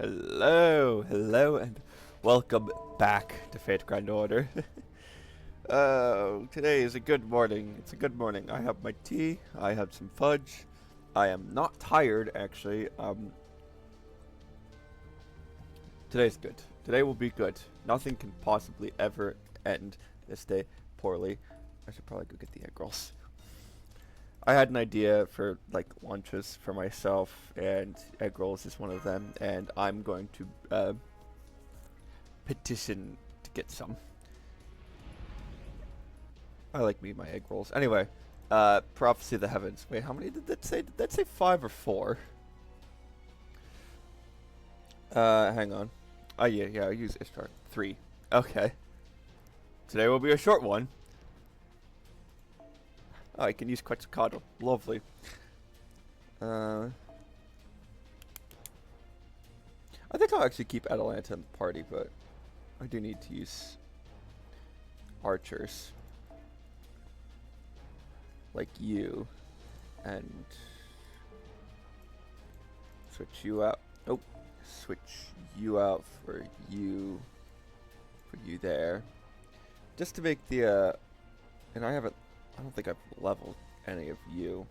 Hello, and welcome back to Fate Grand Order. Today is a good morning. It's a good morning. I have my tea. I have some fudge. I am not tired, actually. Today's good. Today will be good. Nothing can possibly ever end this day poorly. I should probably go get the egg rolls. I had an idea for like lunches for myself, and egg rolls is one of them, and I'm going to petition to get some. I like me my egg rolls. Anyway, prophecy of the heavens. Wait, how many did that say? Did that say 5 or 4? Hang on. Oh yeah, I use Ishtar. 3. Okay. Today will be a short one. Oh, I can use Quetzacoatl. Lovely. I think I'll actually keep Atalanta in the party, but I do need to use archers. Like you. And switch you out. Nope. Switch you out for you. For you there. Just to make the, and I don't think I've leveled any of you.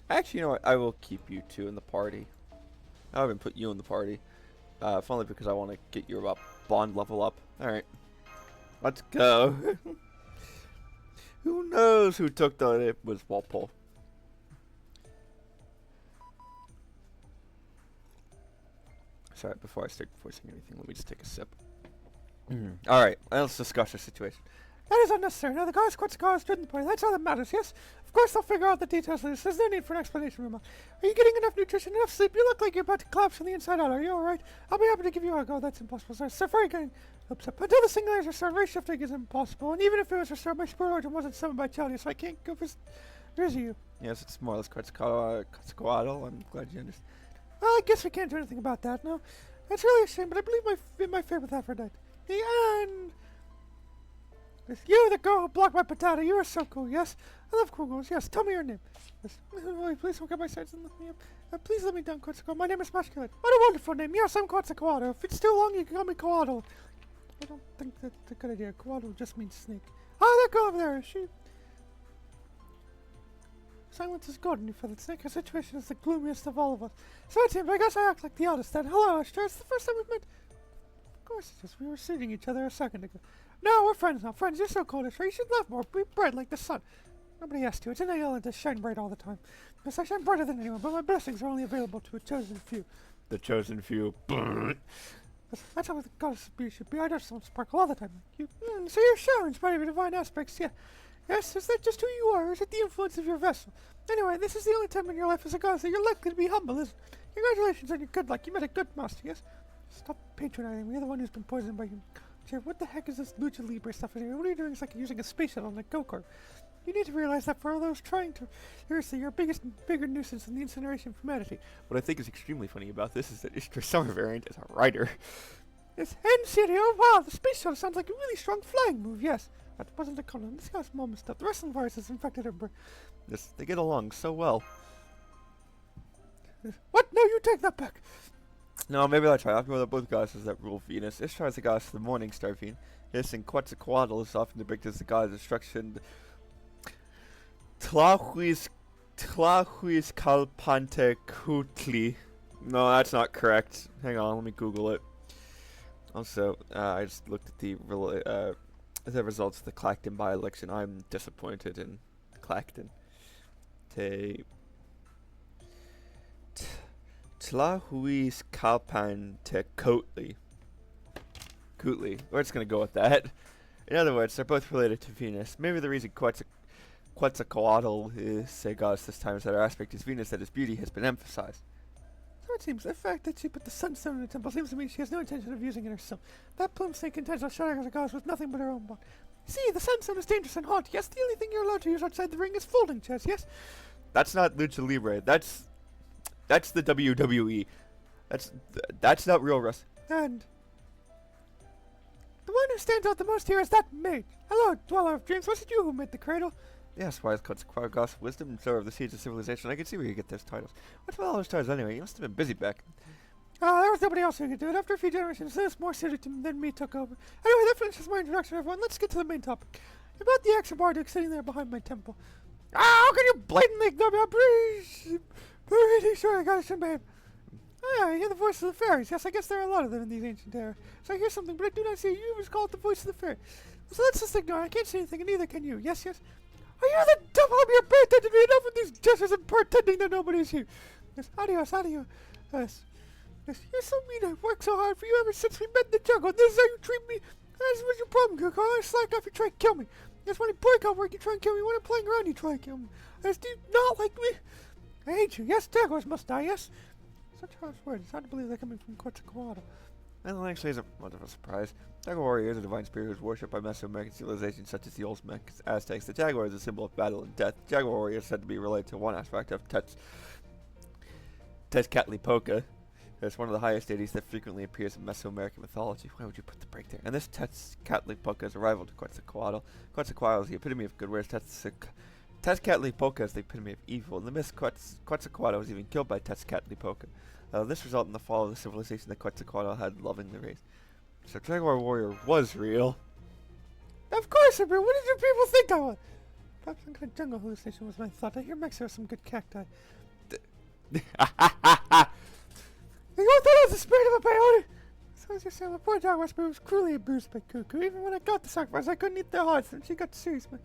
Actually, you know what? I will keep you 2 in the party. I haven't put you in the party. If only because I want to get your bond level up. Alright. Let's go. Who knows who took that? It was Walpole. Sorry, before I start voicing anything, let me just take a sip. Alright, let's discuss the situation. That is unnecessary. Now the gods Quetzalcoatl stood in the party. That's all that matters, yes? Of course they'll figure out the details of this. There's no need for an explanation, Rima. Are you getting enough nutrition, enough sleep? You look like you're about to collapse from the inside out. Are you alright? I'll be happy to give you a go. That's impossible, sir. Sir, very getting upset. Until the singular is restored, race shifting is impossible. And even if it was restored, my spirit origin wasn't summoned by Chaldea, so I can't go visit you. Yes, it's more or less Quetzalcoatl. I'm glad you understand. Well, I guess we can't do anything about that, no? That's really a shame, but I believe my fate with Aphrodite. The end! It's you, the girl who blocked my potato. You are so cool, yes? I love cool girls, yes. Tell me your name. Yes. Please don't get my sides and look me up. Please let me down, Quetzalcoatl. My name is Masculine. What a wonderful name. Yes, I'm Quetzalcoatl. If it's too long, you can call me Coatl. I don't think that's a good idea. Coatl just means snake. Oh, that girl over there. Is she... Silence is golden, you feathered snake. Her situation is the gloomiest of all of us. So it seems, I guess I act like the oddest then. Hello, Ashtar. It's the first time we've met. Of course it is. We were seeing each other a second ago. No, we're friends now. Friends, you're so cold, Ashtar. You should laugh more. Be bright like the sun. Nobody asked you. It's in the island to shine bright all the time. Yes, I shine brighter than anyone, but my blessings are only available to a chosen few. The chosen few. That's how the goddess should be. I just don't sparkle all the time like you. So you're shown in spite of your divine aspects, yeah. Yes, is that just who you are, or is it the influence of your vessel? Anyway, this is the only time in your life as a goddess that you're likely to be humble, isn't it? Congratulations on your good luck. You met a good master, yes? Stop patronizing me. You're the one who's been poisoned by him. Jared, what the heck is this Lucha Libre stuff? What are you doing? It's like using a space shuttle on a go-kart. You need to realize that for all those trying to... Seriously, you're bigger nuisance than the incineration of humanity. What I think is extremely funny about this is that Ishtar's summer variant is a rider. Yes, en serio? Wow, the space shuttle sounds like a really strong flying move, yes. That wasn't a colon. This guy's mom stuff. The wrestling virus has infected her brain. Yes, they get along so well. What? No, you take that back. No, maybe I'll try. After all, both goddesses that rule Venus. Ishtar is the goddess of the morning star, Venus. Yes, and Quetzalcoatl is often depicted as the god of destruction. Tlahuizcalpantecutli. No, that's not correct. Hang on, let me Google it. Also, I just looked at the results of the Clacton by-election. I'm disappointed in Clacton. Tlahuizcalpantecutli. We're just gonna go with that. In other words, they're both related to Venus. Maybe the reason Quetzalcoatl is a goddess this time is that her aspect is Venus, that his beauty has been emphasized. So it seems the fact that she put the sunstone in the temple seems to mean she has no intention of using it herself. That plume snake intends on shutting her goddess with nothing but her own bond. See, the sunstone is dangerous and hot. Yes, the only thing you're allowed to use outside the ring is folding chairs, yes? That's not Lucha Libre. That's the WWE. That's not real wrestling. And the one who stands out the most here is that mage. Hello, Dweller of Dreams. Was it you who made the cradle? Yes, wise Quetzacoatl, gossip, wisdom, and sower of the seeds of civilization. I can see where you get those titles. What's with all those titles anyway? You must have been busy back. There was nobody else who could do it. After a few generations, this more suited to than me took over. Anyway, that finishes my introduction, everyone. Let's get to the main topic. About the axe of Marduk sitting there behind my temple. How can you blatantly ignore me? I'm pretty sure I got it, babe. Oh yeah, I hear the voice of the fairies. Yes, I guess there are a lot of them in these ancient eras. So I hear something, but I do not see you. It's called the voice of the fairy. So let's just ignore it. I can't see anything, and neither can you. Yes, yes. Are you the devil? I'm your pay attention to me. Enough of these gestures and pretending that nobody's here. Yes, adios, adios. Yes. Yes, you're so mean. I've worked so hard for you ever since we met in the jungle. This is how you treat me. This was your problem, Cuckoo. I slacked off. You try to kill me. Yes, when I break out work, you try and kill me. When I'm playing around, you try and kill me. Yes, do you not like me? I hate you. Yes, jaguars must die. Yes. Such harsh words. It's hard to believe they're coming from Quetzacoatl. Well, actually isn't much of a surprise. Jaguar Warrior is a divine spirit who is worshipped by Mesoamerican civilizations such as the Olmec Aztecs. The jaguar is a symbol of battle and death. Jaguar Warrior is said to be related to one aspect of Tezcatlipoca. It's one of the highest deities that frequently appears in Mesoamerican mythology. Why would you put the break there? And this Tezcatlipoca is a rival to Quetzalcoatl. Quetzalcoatl is the epitome of good, whereas Tezcatlipoca is the epitome of evil. In the myth, Quetzalcoatl was even killed by Tezcatlipoca. This resulted in the fall of the civilization that Quetzalcoatl had, loving the race. So Jaguar Warrior was real. Of course, Ember. What did you people think I was? Perhaps some kind of jungle hallucination was my thought. I hear Mexico has some good cacti. You thought I was the spirit of a peyote? So as you say, my poor jaguar spirit was cruelly abused by Cuckoo. Even when I got the sacrifice, I couldn't eat their hearts, and she got serious, man.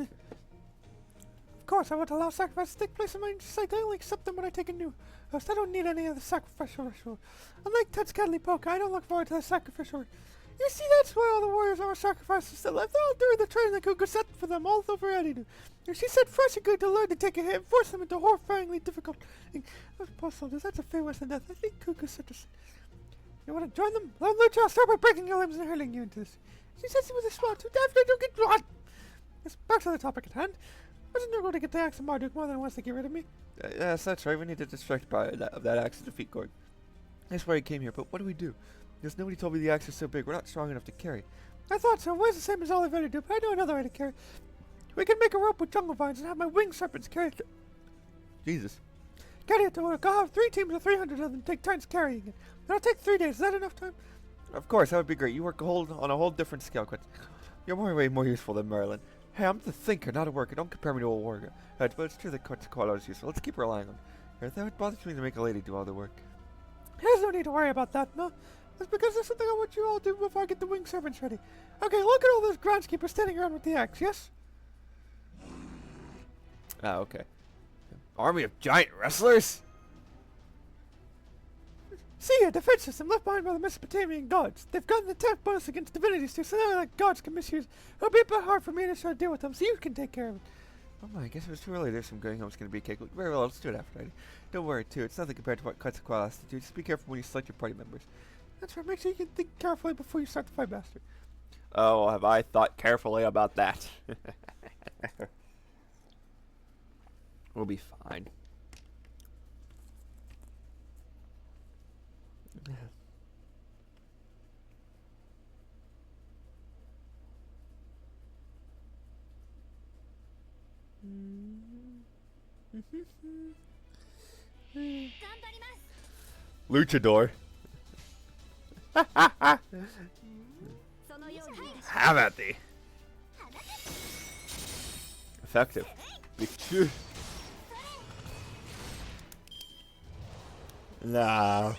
Of course, I won't allow sacrifices to take place in my sight. I only accept them when I take a new host. I don't need any of the sacrificial ritual. Unlike Tezcatlipoca, I don't look forward to the sacrificial ritual. You see, that's why all the warriors are sacrifices still left. They're all doing the training that Cuckoo set for them all over Eddie. She said fresh and good to learn to take a hit and force them into horrifyingly difficult things. Those poor soldiers, that's a fate worse than death. I think Cuckoo said to... You want to join them? Learn Lucha, I'll start by breaking your limbs and hurling you into this. She says he was a swat too deaf, they don't get blood. Yes, back to the topic at hand. Wasn't you going to get the axe of Marduk more than once to get rid of me? Yes, that's right. We need to distract that axe to defeat Gord. That's why he came here, but what do we do? Because nobody told me the axe is so big, we're not strong enough to carry. I thought so. Way's the same as all I've ever do, but I know another way to carry it. We can make a rope with jungle vines and have my winged serpents carry it. Jesus. Carry it to work. I'll have 3 teams of 300 of them take turns carrying it. It'll take 3 days. Is that enough time? Of course, that would be great. You work on a whole different scale, Quetz. You're way more useful than Marilyn. Hey, I'm the thinker, not a worker. Don't compare me to a warrior. But it's true that Quetzalcoatl is useful. Let's keep relying on her. That would bother me to make a lady do all the work. There's no need to worry about that, no. That's because there's something I want you all to do before I get the winged servants ready. Okay, look at all those groundskeepers standing around with the axe, yes? Ah, okay. Army of giant wrestlers? See a defense system left behind by the Mesopotamian gods. They've got an attack bonus against divinities too, so none of the gods can misuse. It'll be a bit hard for me to try to deal with them, so you can take care of it. Oh my, I guess it was too early. There's some going home. It's going to be a cake. Very well, let's do it after. Don't worry, too. It's nothing compared to what Quetzalcoatl has to do. Just be careful when you select your party members. That's right. Make sure you can think carefully before you start the fight, Master. Oh, have I thought carefully about that? We'll be fine. Luchador. Have at thee. Effective. No.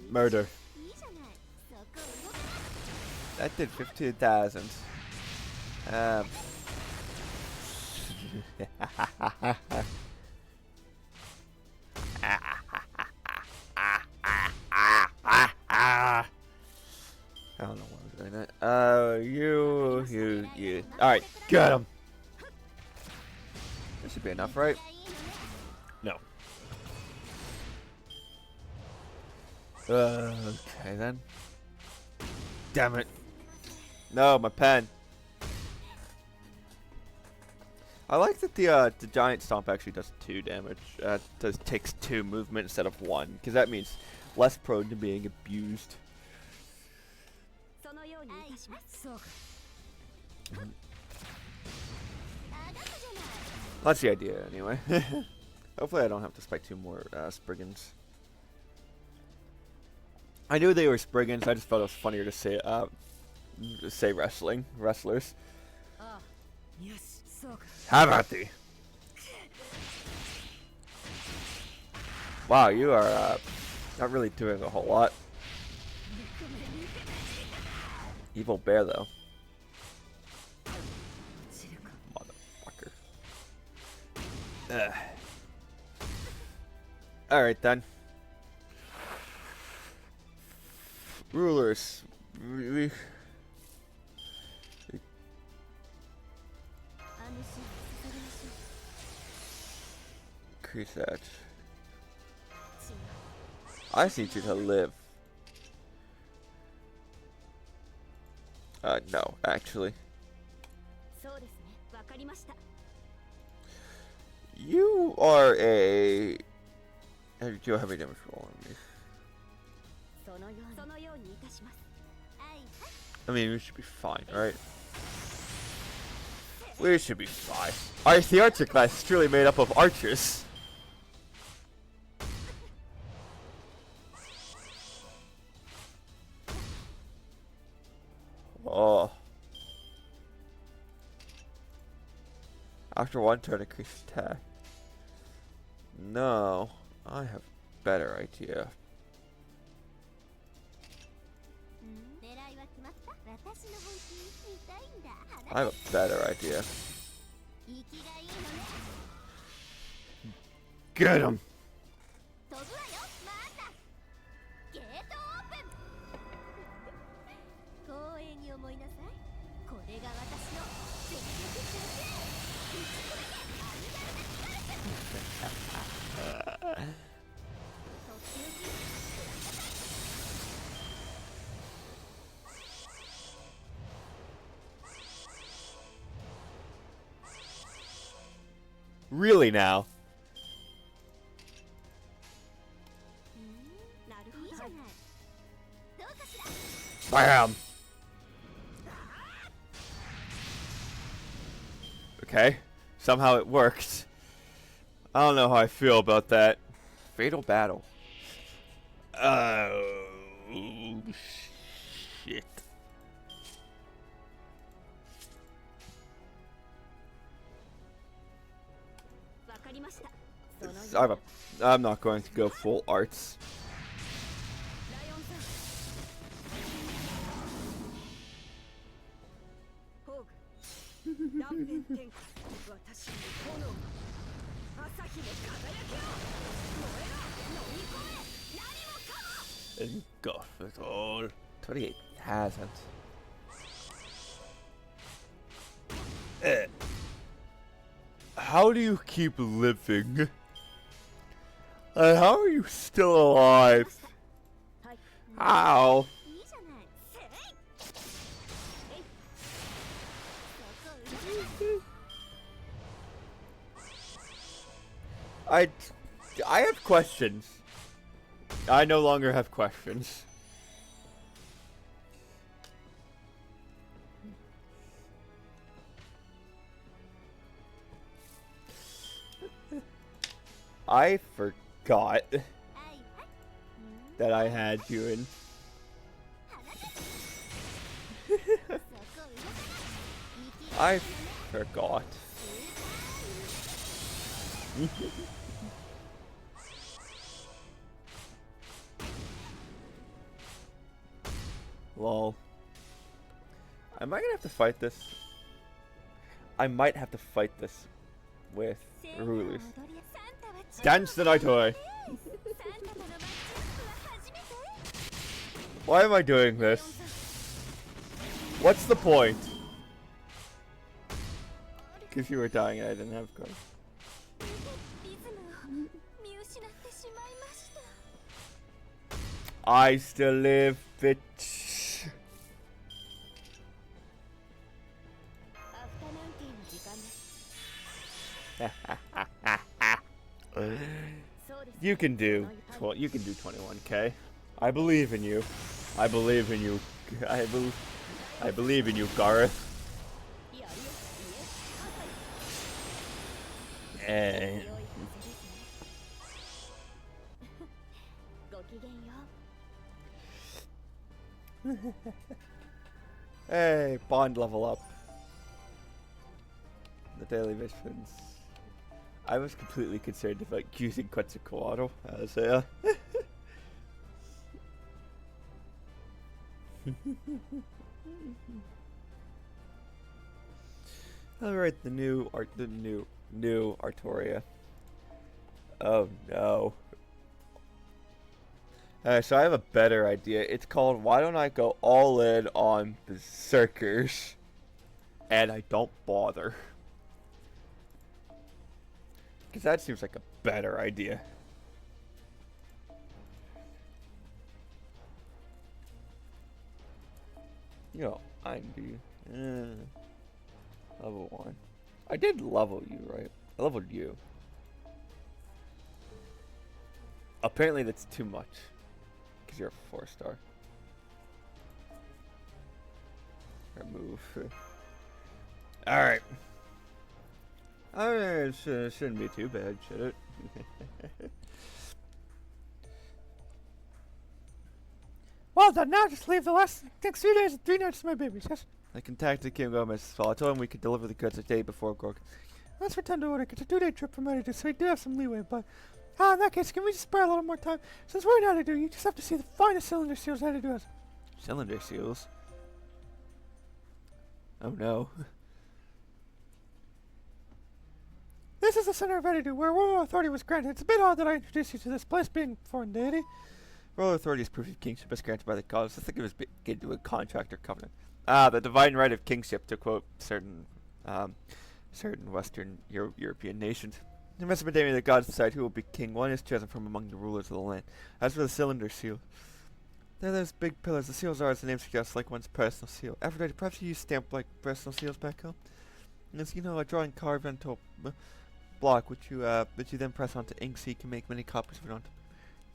Murder. That did 15,000. I don't know why I'm doing that. You. Alright, got him. This should be enough, right? No. Okay then. Damn it. No, my pen. I like that the giant stomp actually does 2 damage. Takes 2 movement instead of 1, because that means less prone to being abused. That's the idea, anyway. Hopefully, I don't have to fight 2 more Spriggans. I knew they were Spriggans. I just thought it was funnier to say wrestlers. Have at thee. Wow, you are not really doing a whole lot. Evil bear, though. Motherfucker. Alright then. Rulers. Increase that. I just need you to live. No, actually. You are a... Do you have any damage roll on me? I mean, we should be fine, right? We should be fine. The archer class is truly made up of archers. Oh. After 1 turn, increase attack. No, I have a better idea. I have a better idea. Get him! Really now? Bam! Okay, somehow it worked. I don't know how I feel about that. Fatal battle. Oh, shit. I'm not going to go full arts. Engulf it all. 28 hasn't. How do you keep living? How are you still alive? How? I have questions. I no longer have questions. I forgot that I had you in. I forgot. Lol. Am I gonna have to fight this? I might have to fight this with rulers. Dance the night away. Why am I doing this? What's the point? Because you were dying and I didn't have guns. I still live, bitch. You can do 21k. I believe in you. I believe in you. I believe in you, Gareth. And hey, bond level up. The daily missions. I was completely concerned about using Quetzalcoatl as a. Alright, the new Artoria. Oh no. So I have a better idea. It's called Why Don't I Go All In on Berserkers and I Don't Bother. Because that seems like a better idea. You know, I'm level 1. I did level you, right? I leveled you. Apparently that's too much. Because you're a 4-star. Remove. Alright. Alright, shouldn't be too bad, should it? Well done, now just leave the next 3 days and 3 nights to my babies, yes? I contacted Gilgamesh as well. I told him we could deliver the goods a day before Gork. Let's pretend to order. It's a 2-day trip from Editor, so we do have some leeway, but... in that case, can we just spare a little more time? Since we're not Editor, you just have to see the finest cylinder seals Editor has. Cylinder seals? Oh no. This is the center of Editor, where royal authority was granted. It's a bit odd that I introduced you to this place being foreign deity. Royal authority is proof of kingship as granted by the gods. Let's think of it as get into a contract or covenant. The divine right of kingship, to quote certain Western European nations. In Mesopotamia, the gods decide who will be king. One is chosen from among the rulers of the land. As for the cylinder seal, they're those big pillars. The seals are, as the name suggests, like one's personal seal. Aphrodite, perhaps you use stamp-like personal seals back home? And it's, a drawing carved into a block, which you then press onto ink so you can make many copies of it onto.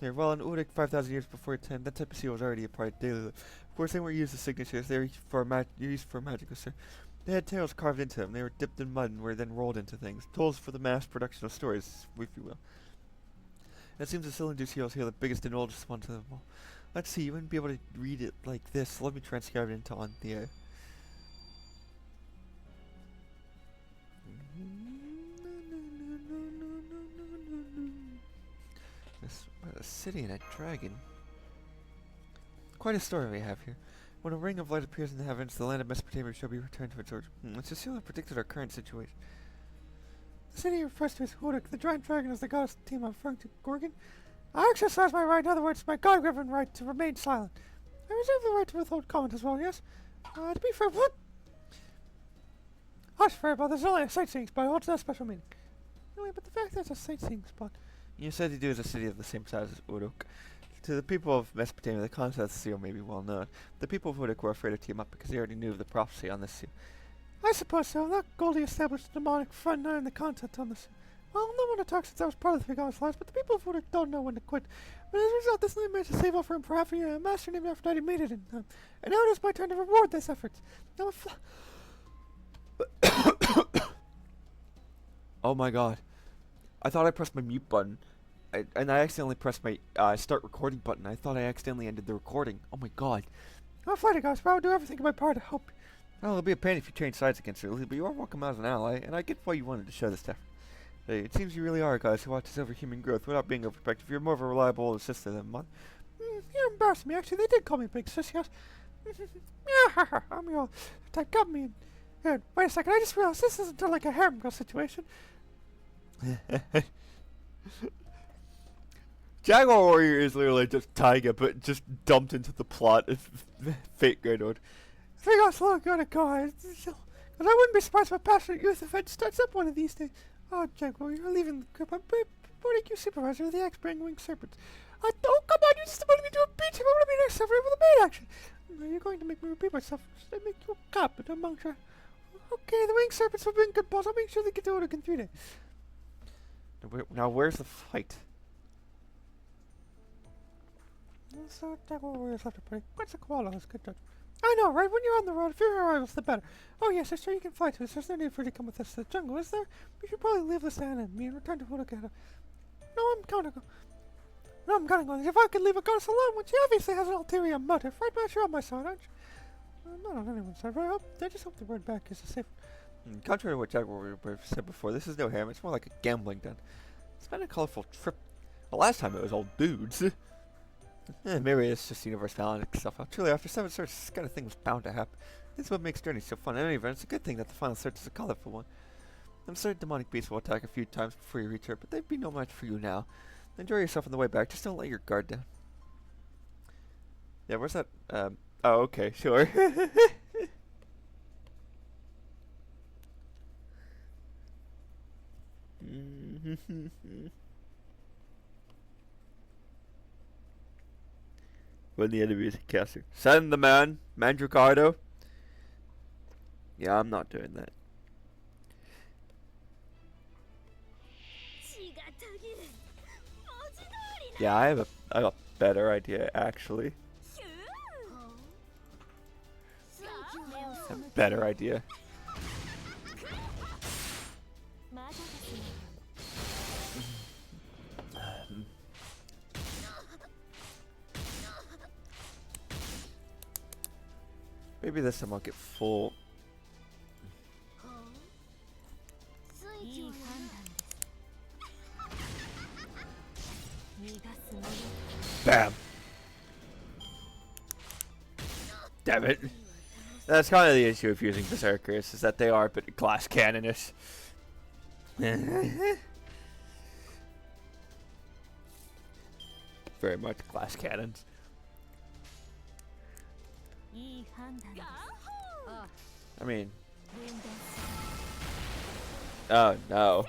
There, well, in Uruk, 5,000 years before your time, that type of seal was already a part of daily life. Of course, they weren't used as signatures. They were used for magical sir. They had tails carved into them. They were dipped in mud and were then rolled into things. Tools for the mass production of stories, if you will. It seems the cylinder seals here are the biggest and oldest ones of them all. Let's see, you wouldn't be able to read it like this. Let me transcribe it into on the air. A city and a dragon. Quite a story we have here. When a ring of light appears in the heavens, the land of Mesopotamia shall be returned to its origin. It's a seal that predicted our current situation. The city refers to as Uruk. The giant dragon is the goddess team I'm referring to, Gorgon. I exercise my right, in other words, my God-given right to remain silent. I reserve the right to withhold comment as well, yes? To be fair, what? Hush, Fairball, there's only a sightseeing spot. What's that special meaning? Anyway, but the fact that it's a sightseeing spot. You said is a city of the same size as Uruk. To the people of Mesopotamia, the concept of the seal may be well known. The people of Uruk were afraid to team up because they already knew of the prophecy on this seal. I suppose so. That Goldie established a demonic front and the content on this. Well, no one talks since I was part of the Three Goddess Alliance, but the people of Uruk don't know when to quit. But as a result, this land managed to save up for him for half a year, and a master named Aphrodite made it in time. And now it is my turn to reward this effort. Now Oh my god. I thought I pressed my mute button. And I accidentally pressed my start recording button. I thought I accidentally ended the recording. Oh my god. I'll fight it, guys, but I'll do everything in my power to help you. Well, it'll be a pain if you change sides against her, but you are welcome as an ally, and I get why you wanted to show this stuff. It seems you really are a guy who watches over human growth without being overprotective. You're more of a reliable older sister than mine. You're embarrassing me, actually. They did call me Big Sis, yes. I'm your type got me in. Here, wait a second, I just realized this isn't like a harem girl situation. Jaguar Warrior is literally just Tiger, but just dumped into the plot of Fate Great Order. I think I'll slow gonna go. Because I wouldn't be surprised if a passionate youth event starts up one of these days. Oh, Jaguar, you're leaving the group. I'm reporting you supervisor of the X-Brand Winged Serpents. Oh, come on, you just wanted me to a beach. I want to be next suffer with a maid action. No, you're going to make me repeat myself. I make you a cop, but among sure. Okay, the Winged Serpents have been good balls. I'll make sure they get to Order in 3 days. Now where's the fight? So Jaguar Warriors have to play. Quetzacoatl has good judgment. I know, right? When you're on the road, fewer rivals, the better. Oh yes, sister, you can fly to us. There's no need for you to come with us to the jungle, is there? We should probably leave this land and me and return to Vodakata. No, I'm gonna go. No, I'm gonna go. If I could leave a goddess alone, when she obviously has an ulterior motive, right, Master? You're on my side, aren't you? I'm not on anyone's side, but I just hope the road back is a safe. Contrary to what Jaguar Warrior said before, this is no harem. It's more like a gambling den. It's been a colorful trip. Well, last time it was all dudes. Maybe it's just universe balance stuff. Truly, after 7 searches, this kind of thing was bound to happen. This is what makes journeys so fun. In any event, it's a good thing that the final search is a colorful one. I'm certain demonic beasts will attack a few times before you reach her, but they'd be no match for you now. Enjoy yourself on the way back. Just don't let your guard down. Yeah, where's that? Oh, okay, sure. When the enemy is a caster. Send the man, Mandricardo. Yeah, I'm not doing that. Yeah, I have a better idea, actually. A better idea. Maybe this time I'll get full. Bam! Damn it. That's kind of the issue of using Berserkers, is that they are a bit glass cannonish. Very much glass cannons. I mean... Oh no.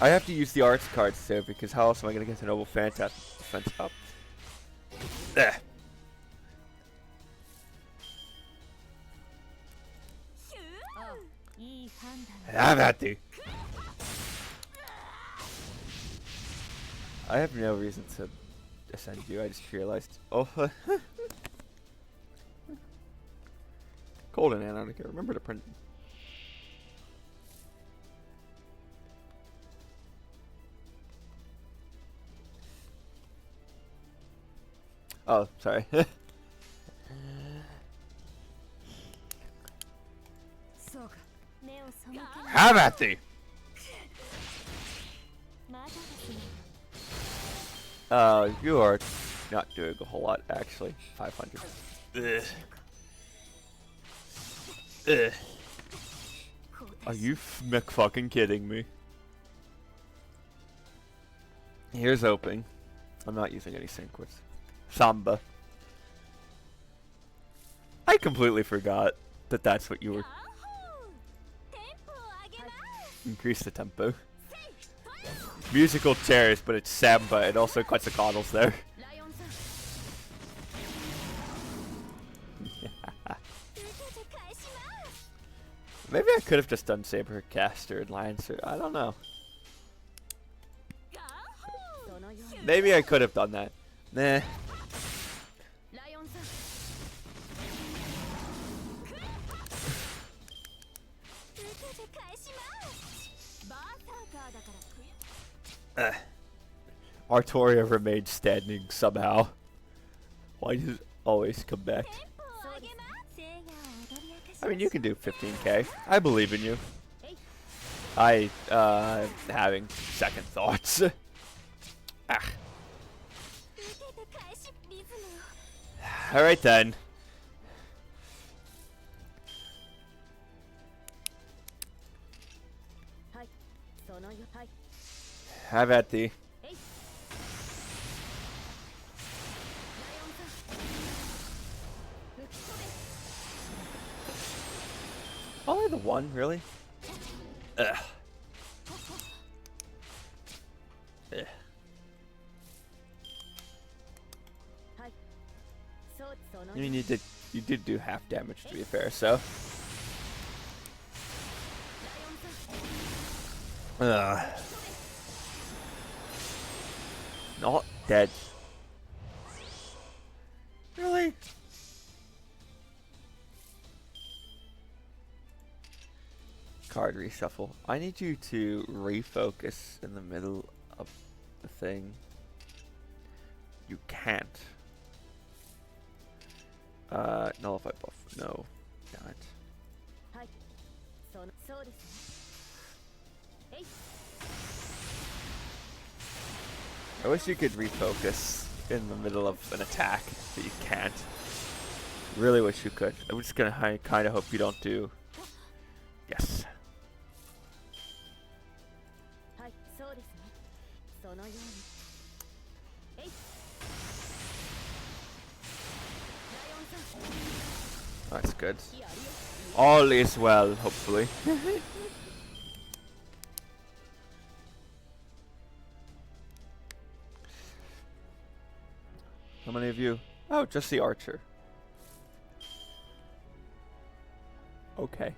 I have to use the arts cards too, because how else am I going to get the Noble Phantasm defense up? Ugh. Have at thee. I have no reason to ascend you, I just realized. Oh. Cold and Antarctica. Remember to print. Oh, sorry. Have at thee! You are not doing a whole lot, actually. 500. Ugh. Ugh. Are you fucking kidding me? Here's hoping. I'm not using any Synquits. Samba. I completely forgot that that's what you were. Increase the tempo. Musical chairs, but it's Samba and also Quetzalcoatl's there. Maybe I could have just done Saber Caster and Lancer. I don't know. Maybe I could have done that. Nah. Artoria remains standing somehow. Why does it always come back? I mean, you can do 15k. I believe in you. I, having second thoughts. Ah. Alright then. Have at thee. Only the one, really? Ugh. Ugh. I mean, you did do half damage, to be fair, so. Ugh. Not dead. Really? Card reshuffle. I need you to refocus in the middle of the thing. You can't. Nullify buff. No. Damn it. I wish you could refocus in the middle of an attack, but you can't. Really wish you could. I'm just gonna kind of hope you don't do. Yes. That's good. All is well, hopefully. How many of you? Oh, just the archer. Okay.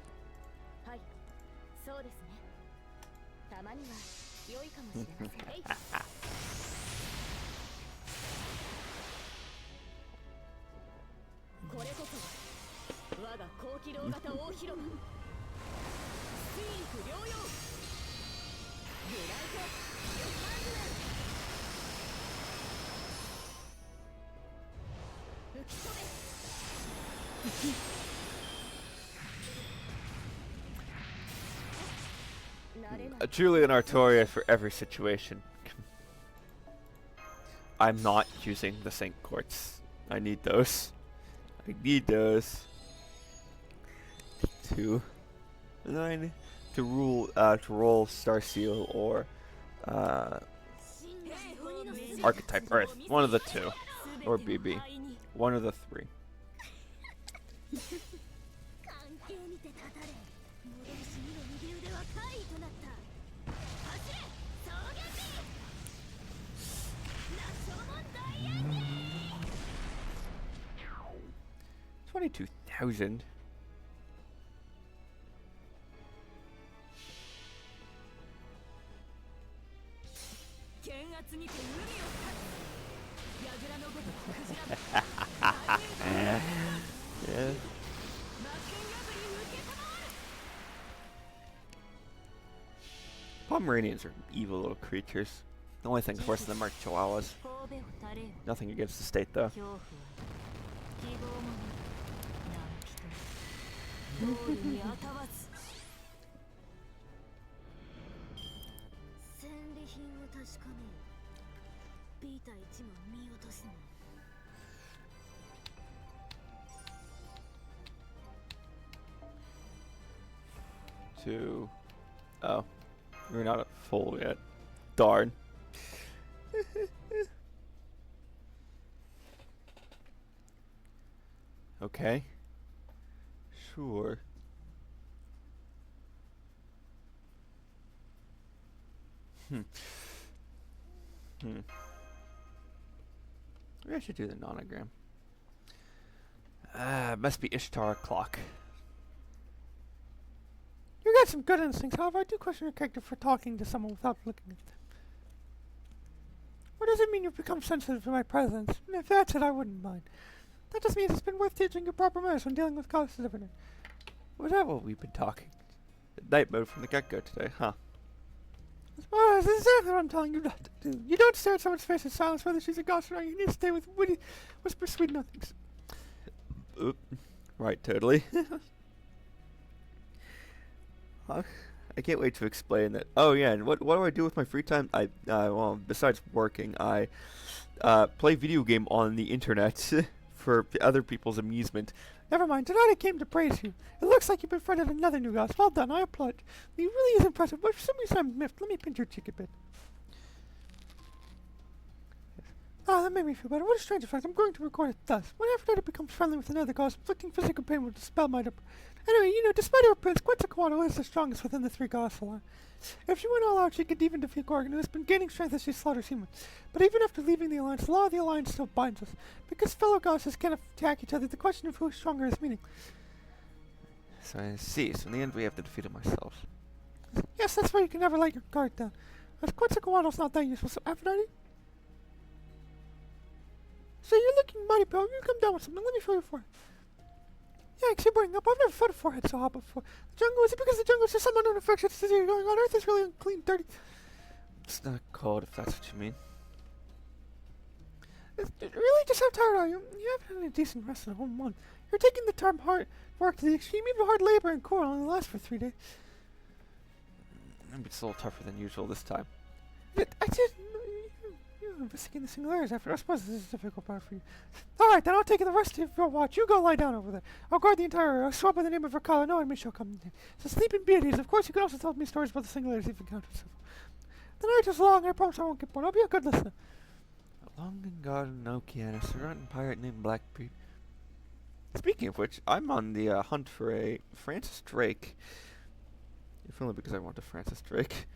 Truly an Artoria for every situation. I'm not using the Sync Quartz. I need those. I need those. 2. 9 to roll Starseal or Archetype Earth. One of the 2. Or BB. One of the 3. $22,000. Yeah. Pomeranians are evil little creatures. The only things worse than them are chihuahuas. Nothing against the state, though. Two. Oh. We're not at full yet. Darn. Okay. Sure. Maybe I should do the nonogram. Must be Ishtar clock. You got some good instincts, however, I do question your character for talking to someone without looking at them. Or does it mean you've become sensitive to my presence? If that's it, I wouldn't mind. That just means it's been worth teaching your proper manners when dealing with goddesses of it. Was that what we've been talking? Night mode from the get-go today, huh? Well, that's exactly what I'm telling you not to do. You don't stare at someone's face in silence whether she's a goddess or not. You need to stay with witty, whisper sweet nothings. Oop. Right, totally. I can't wait to explain that. Oh yeah, and what do I do with my free time? Well, besides working, I play video game on the internet for other people's amusement. Never mind, tonight I came to praise you. It looks like you've befriended another new goddess. Well done, I applaud you. He really is impressive, but for some reason I'm miffed. Let me pinch your cheek a bit. Ah, that made me feel better. What a strange effect. I'm going to record it thus. When Aphrodite becomes friendly with another goddess, inflicting physical pain will dispel my Anyway, despite her appearance, Quetzacoatl is the strongest within the 3 goddess alliance. If she went all out, she could even defeat Gorgon, who has been gaining strength as she slaughters humans. But even after leaving the alliance, the law of the alliance still binds us. Because fellow goddesses can't attack each other, the question of who is stronger is meaningless. So I see. So in the end, we have to defeat him ourselves. Yes, that's why you can never let your guard down. Quetzalcoatl's not that useful, so Aphrodite? So you're looking mighty pale. You come down with something. Let me feel your forehead. Yikes, you're burning up. I've never felt a forehead so hot before. The jungle, is it because the jungle is just some unknown infectious disease going on? Earth is really unclean, dirty. It's not cold, if that's what you mean. Really? Just how tired are you? You haven't had a decent rest in a whole month. You're taking the term hard work to the extreme. Even hard labor and core only lasts for 3 days. Maybe it's a little tougher than usual this time. I did. You're investigating the singularities after. I suppose this is a difficult part for you. Alright, then I'll take the rest of your watch. You go lie down over there. I'll guard the entire area. I'll swap by the name of Rakala. No enemy shall come in. So sleep in beaties. Of course, you can also tell me stories about the singularities you've encountered so far. The night is long. I promise I won't get bored. I'll be a good listener. A long and garden oceanus, a rotten pirate named Blackbeard. Speaking of which, I'm on the hunt for a Francis Drake. If only because I want a Francis Drake.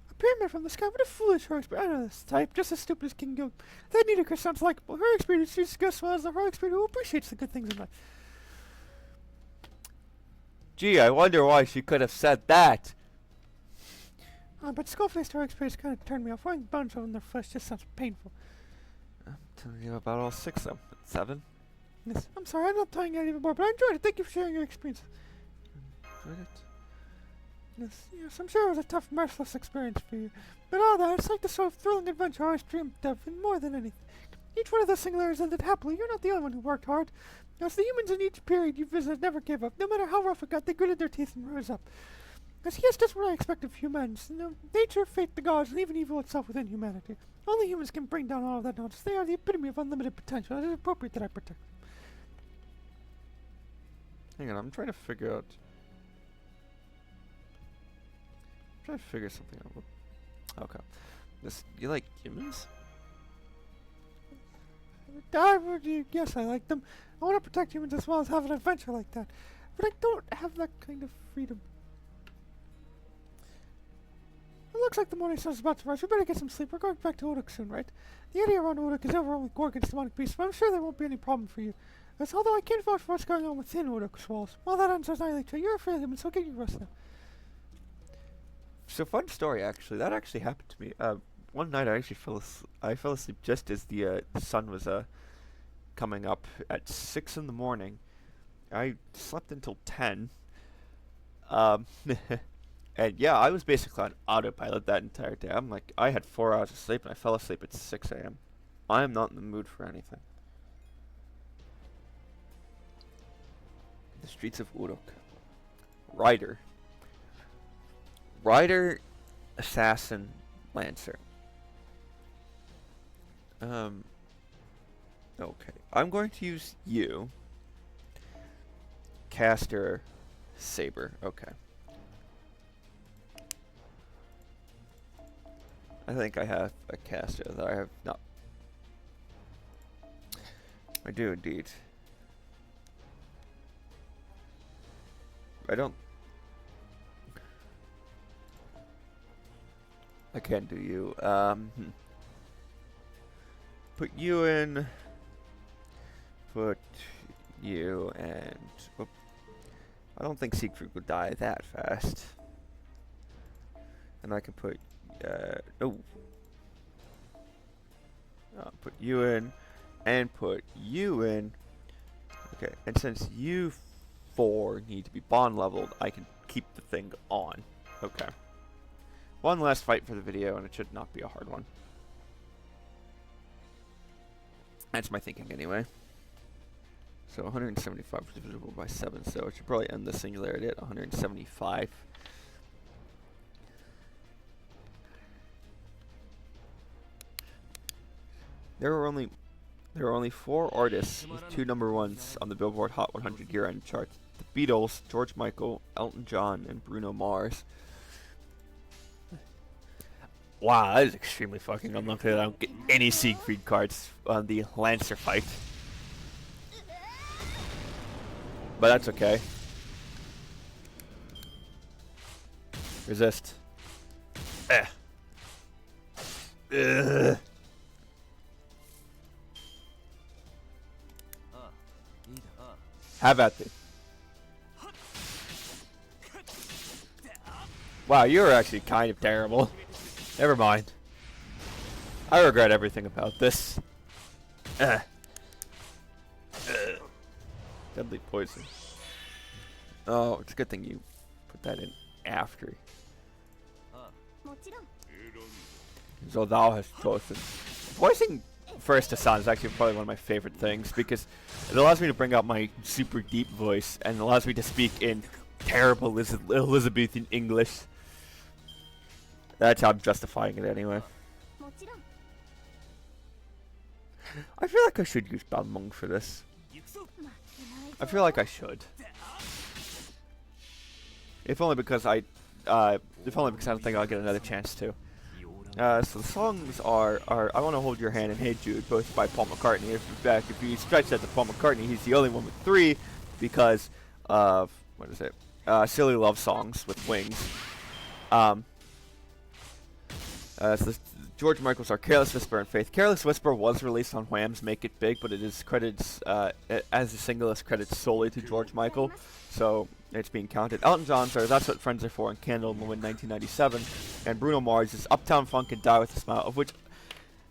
A pyramid from the sky. What a foolish her experience. I know this type. Just as stupid as King Gilgamesh. That Nidicus sounds likable. Her experience treats guests well as the heroic spirit who appreciates the good things in life. Gee, I wonder why she could have said that. But skull-faced heroic spirits kind of turned me off. Wearing bones on their flesh just sounds painful. I'm telling you about all 6 of them. 7? Yes, I'm sorry, I'm not telling you even more, but I enjoyed it. Thank you for sharing your experience. Enjoyed it? Yes, I'm sure it was a tough, merciless experience for you. But all that, it's like the sort of thrilling adventure I always dreamed of, and more than anything. Each one of those singularities ended happily. You're not the only one who worked hard. As the humans in each period you visited never gave up. No matter how rough it got, they gritted their teeth and rose up. Yes, that's what I expect of humans. Nature, fate, the gods, and even evil itself within humanity. Only humans can bring down all of that nonsense. They are the epitome of unlimited potential. It is appropriate that I protect them. Hang on, I'm trying to figure out... I'm trying to figure something out. Okay. You like humans? Yes, I like them. I want to protect humans as well as have an adventure like that. But I don't have that kind of freedom. It looks like the morning sun is about to rise. We better get some sleep. We're going back to Uruk soon, right? The area around Uruk is overrun with gorgons, demonic beasts, but I'm sure there won't be any problem for you. Although I can't vouch for what's going on within Uruk's walls. Well, that answers neither to you. You're afraid of them, so get your rest now. So fun story, actually. That actually happened to me. One night I actually fell asleep just as the sun was coming up at 6 in the morning. I slept until 10. And yeah, I was basically on autopilot that entire day. I had 4 hours of sleep and I fell asleep at 6 a.m. I am not in the mood for anything. The streets of Uruk. Rider, assassin, lancer. Okay. I'm going to use you. Caster, saber. Okay. I think I have a caster that I have not. I do indeed. I can't do you. Put you in. Put you and. Whoop. I don't think Siegfried would die that fast. And I can put. No. Put you in. And put you in. Okay, and since you 4 need to be bond leveled, I can keep the thing on. Okay. One last fight for the video, and it should not be a hard one. That's my thinking anyway. So 175 is divisible by 7, so it should probably end the singularity at 175. There are only 4 artists with 2 #1s on the Billboard Hot 100 year-end chart. The Beatles, George Michael, Elton John, and Bruno Mars. Wow, that is extremely fucking unlucky that I don't get any Siegfried cards on the Lancer fight. But that's okay. Resist. Ugh. Have at it. Wow, you're actually kind of terrible. Never mind. I regret everything about this. Deadly poison. Oh, it's a good thing you put that in after. So thou hast chosen. Voicing first to sound is actually probably one of my favorite things because it allows me to bring out my super deep voice and allows me to speak in terrible Elizabethan English. That's how I'm justifying it anyway. I feel like I should use Balmung for this. I feel like I should. If only because I don't think I'll get another chance to. So the songs are I Want to Hold Your Hand and Hey Jude, both by Paul McCartney. In fact, if you stretch that to Paul McCartney, he's the only one with 3 because of, what is it? Silly Love Songs with Wings. So George Michael's are Careless Whisper and Faith. Careless Whisper was released on Wham's Make It Big, but it is credits, as a single, is credits solely to George Michael, so it's being counted. Elton John's are That's What Friends Are For and Candle in the Wind 1997, and Bruno Mars is Uptown Funk and Die With A Smile, of which,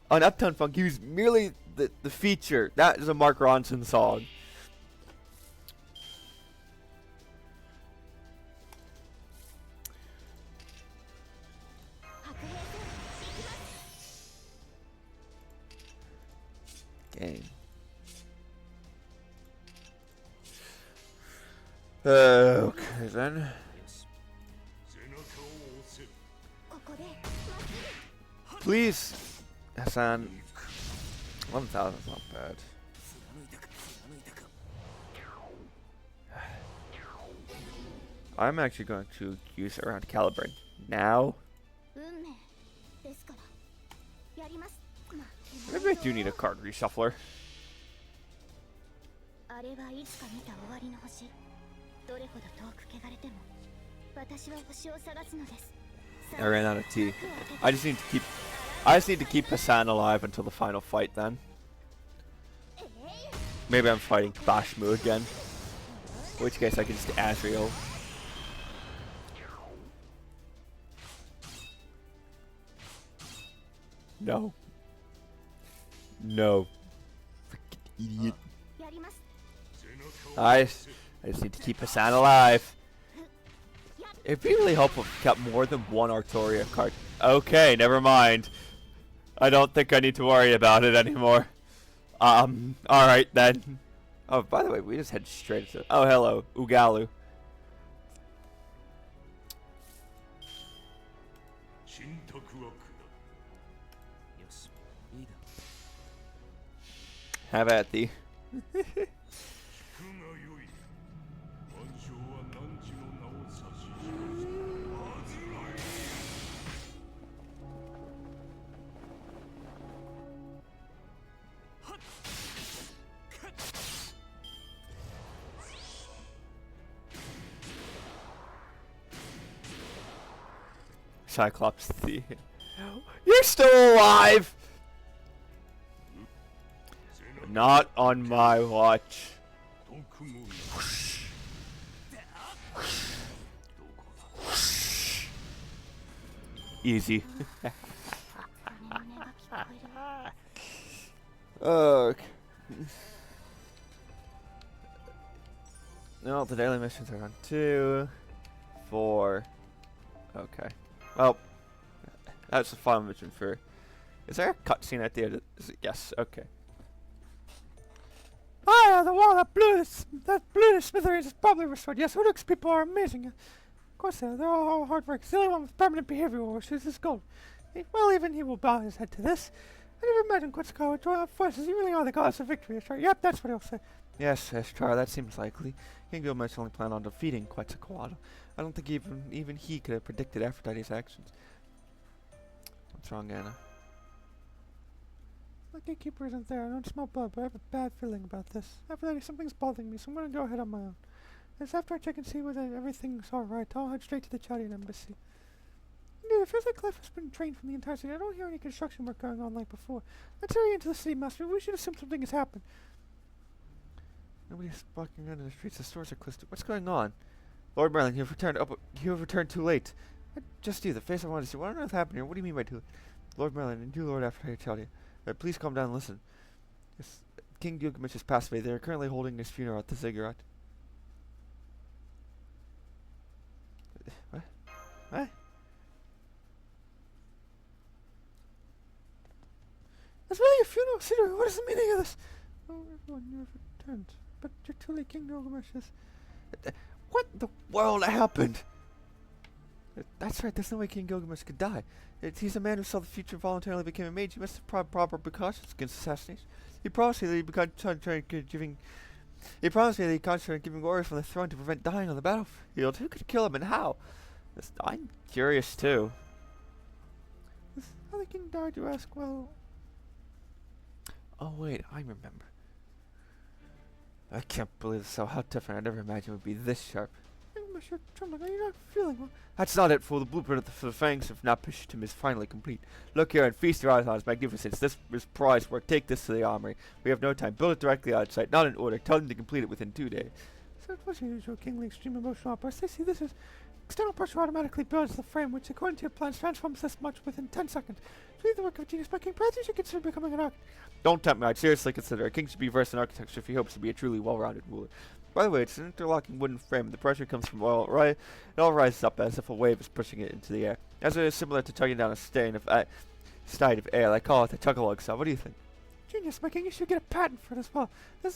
on Uptown Funk, he was merely the feature. That is a Mark Ronson song. Game. Okay then. Please, Hassan. 11,000 is not bad. I'm actually going to use it around Caliburn now. Maybe I do need a card reshuffler. I ran out of tea. I just need to keep Hassan alive until the final fight then. Maybe I'm fighting Bashmu again. In which case I can just Azrael. No. No. Freaking idiot. I just need to keep Hassan alive. It'd be really helpful if we kept more than one Artoria card. Okay, never mind. I don't think I need to worry about it anymore. Alright then. Oh, by the way, we just head straight to... Oh, hello. Ugalu. Have at thee. Cyclops Thea. You're still alive! Not on my watch. Easy. Okay. No, the daily missions are on 2, 4. Okay. Well, that's the final mission for... Is there a cutscene at the end? Yes, okay. Ah, the wall that blew the smithereens is probably restored. Yes, Uduk's people are amazing. Of course they're all hard work. The only one with permanent behavioral issues is Gold. Well, even he will bow his head to this. I never imagined Quetzalcoatl would join our forces. You really are the goddess of victory, Ashtar. Yep, that's what he'll say. Yes, Ashtar, that seems likely. King Gilgamesh only planned on defeating Quetzalcoatl. I don't think even he could have predicted Aphrodite's actions. What's wrong, Anna? The gatekeeper isn't there. I don't smell blood, but I have a bad feeling about this. Aphrodite, something's bothering me, so I'm gonna go ahead on my own. As after I check and see whether everything's alright, I'll head straight to the Chadian embassy. Indeed, it feels like Cliff has been trained from the entire city. I don't hear any construction work going on like before. Let's hurry into the city, Master. We should assume something has happened. Nobody's walking around in the streets. The stores are closed. What's going on? Lord Merlin, you have returned too late. Just you, the face I wanted to see. What on earth happened here? What do you mean by two? Lord Merlin, and you, Lord, after I tell you. Please calm down and listen. Yes, King Gilgamesh has passed away. They are currently holding his funeral at the ziggurat. What? What? It's really a funeral, Cedar. What is the meaning of this? Oh, everyone, you have returned. But you're too late, King Gilgamesh is... What in the world happened? That's right, there's no way King Gilgamesh could die. He's a man who saw the future and voluntarily became a mage. He must have proper precautions against assassination. He promised me that he'd concentrate giving orders from the throne to prevent dying on the battlefield. Who could kill him and how? I'm curious too. How the king died, you ask? Well... Oh wait, I remember. I can't believe this. How different. I never imagined it would be this sharp. Gilgamesh, you're trembling. Are you not feeling well? That's not it, fool. The blueprint for the fangs of Napishtim is finally complete. Look here and feast your eyes on its magnificence. This is prize work. Take this to the armory. We have no time. Build it directly outside, not in order. Tell them to complete it within 2 days. So it was your usual kingly extreme emotional outburst. I see this is... External pressure automatically builds the frame, which according to your plans transforms this much within 10 seconds. It's really the work of a genius, but King, perhaps you should consider becoming an architect. Don't tempt me. I'd seriously consider. A king should be versed in architecture if he hopes to be a truly well-rounded ruler. By the way, it's an interlocking wooden frame, and the pressure comes from oil, right? It all rises up as if a wave is pushing it into the air. As it is similar to tugging down a stein of air. I call it the chug-a-lug style. What do you think? Genius, my king, you should get a patent for it as well. The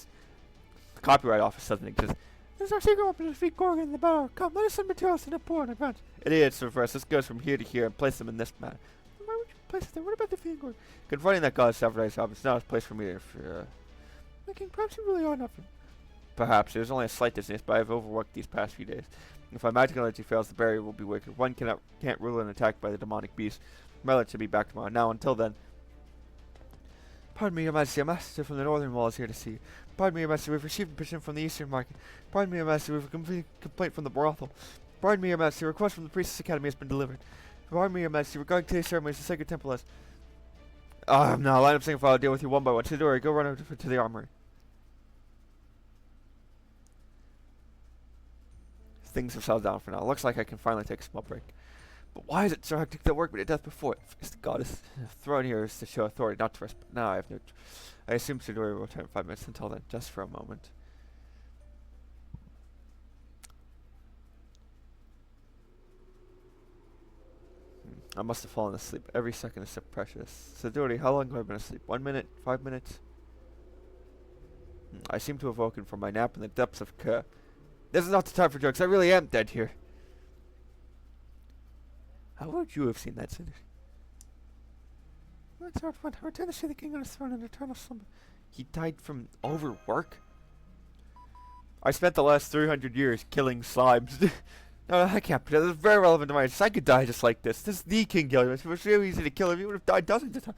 Copyright office doesn't exist. This is our secret weapon to defeat Gorgon in the battle. Come, let us send materials to the poor in advance. Idiots reverse. This goes from here to here and place them in this manner. Why would you place it there? What about defeating Gorgon? Confronting that god is Saturdays job. It's not a place for me to... My king, perhaps you really are nothing. Perhaps. There's only a slight distance, but I've overworked these past few days. If my magic energy fails, the barrier will be wicked. One can't rule an attack by the demonic beast. Merlin should be back tomorrow. Now, until then... Pardon me, Your Majesty. A messenger from the northern wall is here to see you. Pardon me, Your Majesty. We've received a petition from the eastern market. Pardon me, Your Majesty. We've a complete complaint from the brothel. Pardon me, Your Majesty. A request from the Priestess Academy has been delivered. Pardon me, Your Majesty. Regarding today's ceremonies, the Sacred Temple has... now, line up saying if I'll deal with you one by one. Chidori, go run over to the armory. Things have settled down for now. Looks like I can finally take a small break. But why is it so hectic that work me to death before? Face the goddess. Thrown here is to show authority, not to rest. But now I have no... I assume Chidori will return in 5 minutes. Until then, just for a moment. I must have fallen asleep. Every second is so precious. Chidori, how long have I been asleep? 1 minute? 5 minutes? I seem to have woken from my nap in the depths of Kerr. This is not the time for jokes. I really am dead here. How would you have seen that, Chidori? That's how it went. I returned to see the king on his throne in eternal slumber. He died from overwork? I spent the last 300 years killing slimes. No, I can't pretend. This is very relevant to my interest. I could die just like this. This is the King Gilgamesh. If it was really easy to kill him, he would have died dozens of times.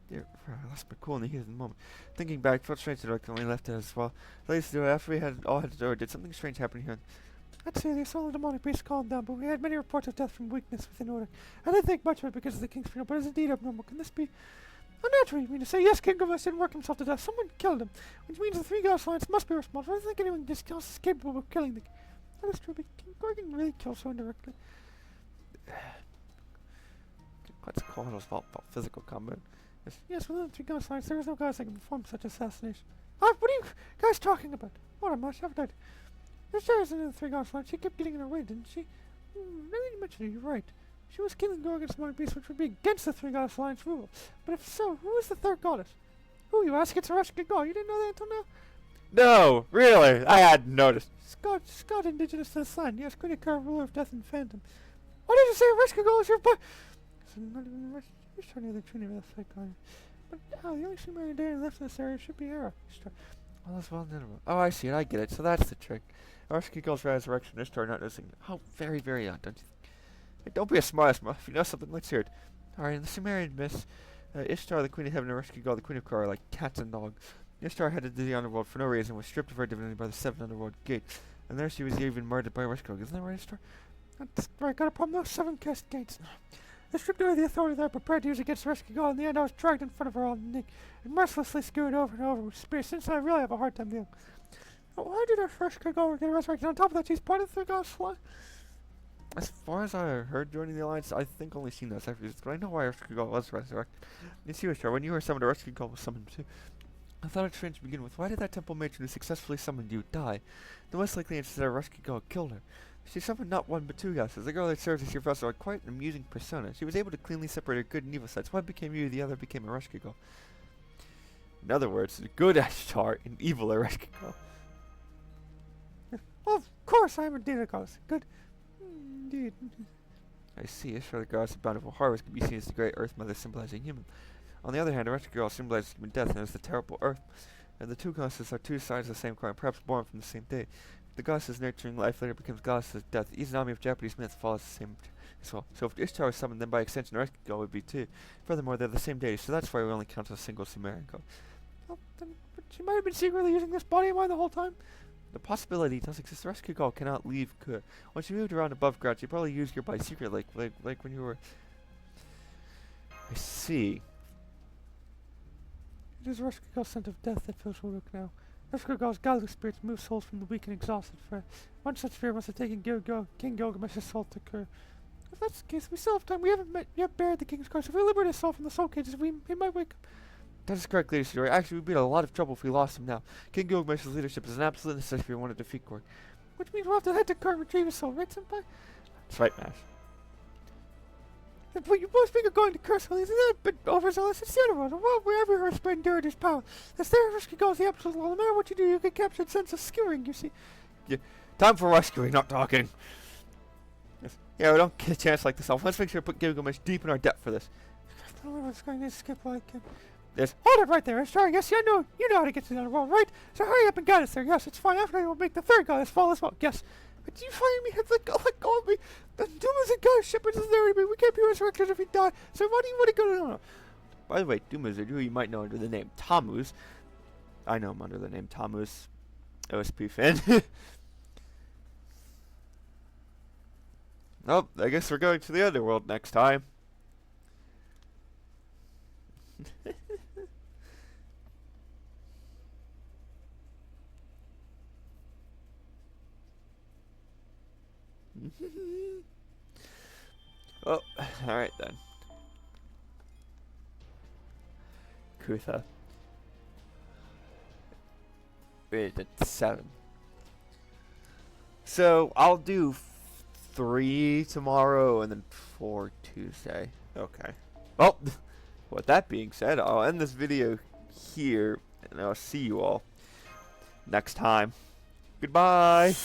Dear, I lost my cool in the heat of the moment. Thinking back, felt strange that I only left it as well. At least after we had all had to do it, did something strange happen here? I'd say the assault of the demonic beast calmed down, but we had many reports of death from weakness within order. I didn't think much of it because of the king's funeral, but it is indeed abnormal. Can this be unnatural? You mean to say, yes, King Gilgamesh didn't work himself to death. Someone killed him, which means the three goddess alliance must be responsible. I don't think anyone just else is capable of killing the king. That is true, but King Gorgon really killed so indirectly. Quetzacoatl was about physical combat. Yes, within the three goddess alliance, there is no goddess that can perform such assassination. What are you guys talking about? What am I? Haven't I? There's Sarah's in the three goddess alliance. She kept getting in her way, didn't she? Now that you mention it, you're right. She was killing Gorgon's demonic beast, which would be against the three goddess alliance rule. But if so, who is the third goddess? Who, you ask? It's Ereshkigal. You didn't know that until now? No, really, I hadn't noticed. Scott indigenous to this land. Yes, Queen Carr, ruler of death and phantom. Why did you say Ereshkigal is your boy? Not even Eresh. You're starting to tune in with the fake But now the only Sumerian day left in this area should be Hera. Well, that's well Nineveh. Oh, I see it. I get it. So that's the trick. Ereshkigal's resurrection is not noticing. How very, very odd, don't you think? Hey, don't be a smartass, if you know something, let's hear it. Alright, in the Sumerian myths, Ishtar, the queen of heaven, and Ereshkigal, the queen of Kar, are like cats and dogs. Ishtar headed to the underworld for no reason, was stripped of her divinity by the seven underworld gates, and there she was even murdered by Ereshkigal. Isn't that right, Ishtar? That's right. Got a problem. Those seven cast gates. They stripped away the authority they were prepared to use against Ereshkigal. In the end, I was dragged in front of her all naked and mercilessly skewered over and over with spears. Since then, I really have a hard time dealing. Why did Ereshkigal get resurrected? On top of that, she's part of the three goddess line. As far as I heard joining the Alliance, I think only seen those episodes, but I know why Rescue Call was resurrected. You see, Star, when you were summoned, a Rescue Call was summoned too. I thought it strange to begin with. Why did that temple matron who successfully summoned you die? The most likely answer is that a Rescue Call killed her. She summoned not one but two goddesses. The girl that served as your vessel had quite an amusing persona. She was able to cleanly separate her good and evil sides. One became you, the other became a Rescue Call. In other words, good Ashtar and evil a Rescue Call. Well, of course, I'm indeed a goddess. Good. Indeed. I see. Ashtar, the goddess of bountiful harvest, can be seen as the great Earth Mother symbolizing human. On the other hand, a Rescue Girl symbolizes human death and is the terrible Earth. And the two goddesses are two sides of the same coin, perhaps born from the same day. The goddess nurturing life later becomes goddess of death. Izanami of Japanese myths follows the same as well. So if Ishtar was summoned, then by extension, a Rescue Girl would be too. Furthermore, they're the same deity, so that's why we only count as a single Sumerian god. Well, then, but she might have been secretly using this body of mine the whole time. The possibility does exist. The Rescue Girl cannot leave Kur. When she moved around above ground, she probably used your body secretly, like when you were... I see. It is Rescue Girl's scent of death that fills Uruk now. Rescue Girl's godly spirits move souls from the weak and exhausted. For one such fear must have taken King Gilgamesh's soul to Kur. If that's the case, we still have time. We haven't yet buried the king's corpse. If we liberate his soul from the soul cages, he might wake up. That is correct, Lady Sidori. Actually, we'd be in a lot of trouble if we lost him now. King Gilgamesh's leadership is an absolute necessity if we want to defeat Korg. Which means we'll have to head to Kur and retrieve his soul, right, Senpai? That's right, Mash. But you both think of going to Curse, isn't that a bit overzealous? It's the other one. Well, wherever your earth spread endured his power. The stair Rescue goes the absolute law. No matter what you do, you can capture a sense of skewering, you see. Yeah. Time for rescuing, not talking. Yes. Yeah, we don't get a chance like this. Let's make sure to put Gilgamesh deep in our debt for this. I don't know what's going to skip like it. Yes. Hold it right there, Ashtar. Yes, you know how to get to the other world, right? So hurry up and get us there. Yes, it's fine. After I will make the third goddess fall as well. Yes. But you find me have let go of me. The doom is a goddess ship is there to me. We can't be resurrected if we die. So why do you want to go to By the way, Doom Wizard, who you might know under the name Tammuz. I know him under the name Tammuz. OSP fan. Well, I guess we're going to the underworld next time. Oh, alright then. Kutha. Wait, that's 7. So, I'll do 3 tomorrow and then 4 Tuesday. Okay. Well, with that being said, I'll end this video here, and I'll see you all next time. Goodbye!